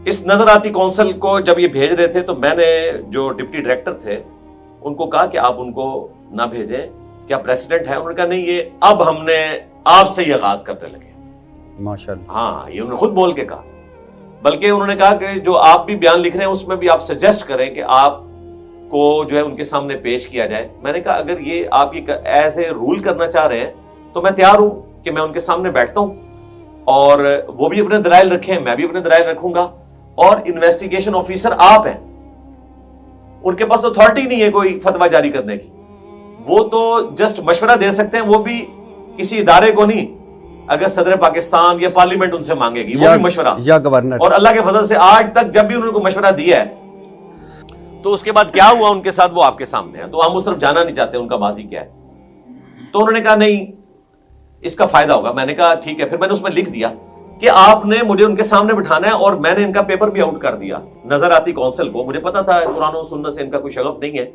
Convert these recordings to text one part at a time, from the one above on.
اس نظر آتی کونسل کو جب یہ بھیج رہے تھے تو میں نے جو ڈپٹی ڈائریکٹر تھے ان کو کہا کہ آپ ان کو نہ بھیجیں، کیا پریسیڈنٹ ہے؟ انہوں نے کہا نہیں، یہ اب ہم نے آپ سے یہ آغاز کرنے لگے۔ ماشاءاللہ، ہاں، یہ انہوں نے خود بول کے کہا، بلکہ انہوں نے کہا کہ جو آپ بھی بیان لکھ رہے ہیں اس میں بھی آپ سجیسٹ کریں کہ آپ کو جو ہے ان کے سامنے پیش کیا جائے۔ میں نے کہا اگر یہ آپ یہ ایسے رول کرنا چاہ رہے ہیں تو میں تیار ہوں کہ میں ان کے سامنے بیٹھتا ہوں اور وہ بھی اپنے دلائل رکھیں، میں بھی اپنے دلائل رکھوں گا، اور انویسٹیگیشن آفیسر آپ ہیں، ان کے پاس اتھارٹی نہیں ہے کوئی فتویٰ جاری کرنے کی، وہ تو جسٹ مشورہ دے سکتے ہیں، وہ بھی کسی ادارے کو نہیں، اگر صدر پاکستان یا پارلیمنٹ ان سے مانگے گی وہ بھی مشورہ، یا گورنر۔ اور اللہ کے فضل سے آج تک جب بھی انہوں نے کوئی مشورہ دیا ہے تو اس کے بعد کیا ہوا ان کے ساتھ وہ آپ کے سامنے ہے، تو ہم اس طرف جانا نہیں چاہتے ان کا ماضی کیا ہے۔ تو انہوں نے کہا نہیں اس کا فائدہ ہوگا۔ میں نے کہا ٹھیک ہے، پھر میں نے اس میں لکھ دیا کہ آپ نے مجھے ان کے سامنے بٹھانا ہے، اور میں نے ان کا پیپر بھی آؤٹ کر دیا نظر آتی کونسل کو، مجھے پتا تھا قرآن و سنت سے ان کا کوئی شغف نہیں ہے۔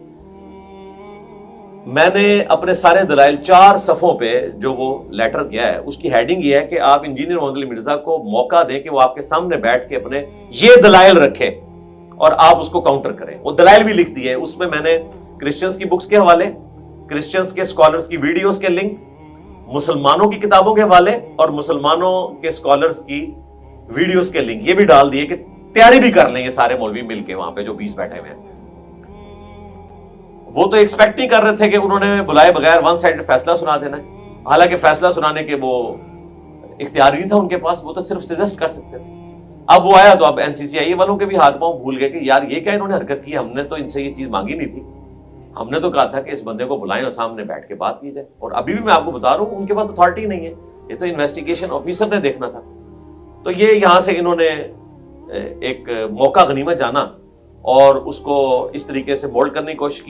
میں نے اپنے سارے دلائل 4 صفحوں پہ جو وہ لیٹر کیا ہے اس کی ہیڈنگ یہ ہے کہ آپ انجینئر محمد علی مرزا کو موقع دیں کہ وہ آپ کے سامنے بیٹھ کے اپنے یہ دلائل رکھے اور آپ اس کو کاؤنٹر کریں۔ وہ دلائل بھی لکھ دیے، اس میں نے کرسچنز کی بکس کے حوالے، کرسچنز کے اسکالرز کی ویڈیوز کے لنک، مسلمانوں کی کتابوں کے حوالے اور مسلمانوں کے اسکالرز کی ویڈیوز کے لنک یہ بھی ڈال دیے کہ تیاری بھی کر لیں یہ سارے مولوی مل کے وہاں پہ جو 20 بیٹھے ہوئے ہیں۔ وہ تو ایکسپیکٹ نہیں کر رہے تھے کہ انہوں نے بلائے بغیر ون سائیڈ فیصلہ سنا دینا ہے، حالانکہ فیصلہ سنانے کے وہ اختیار نہیں تھا ان کے پاس، وہ تو صرف سجیسٹ کر سکتے تھے۔ اب وہ آیا تو اب این سی سی آئی والوں کے بھی ہاتھ پاؤں بھول گئے کہ یار یہ کیا انہوں نے حرکت کی، ہم نے تو ان سے یہ چیز مانگی نہیں تھی، ہم نے تو کہا تھا کہ اس بندے کو بلائیں اور سامنے بیٹھ کے بات کی جائے، اور ابھی بھی میں آپ کو بتا رہا ہوں ان کے پاس اتھارٹی نہیں ہے، یہ تو انویسٹیگیشن آفیسر نے دیکھنا تھا۔ تو یہ یہاں سے انہوں نے ایک موقع غنیمت جانا اور اس کو اس طریقے سے مولڈ کرنے کی کوشش کی۔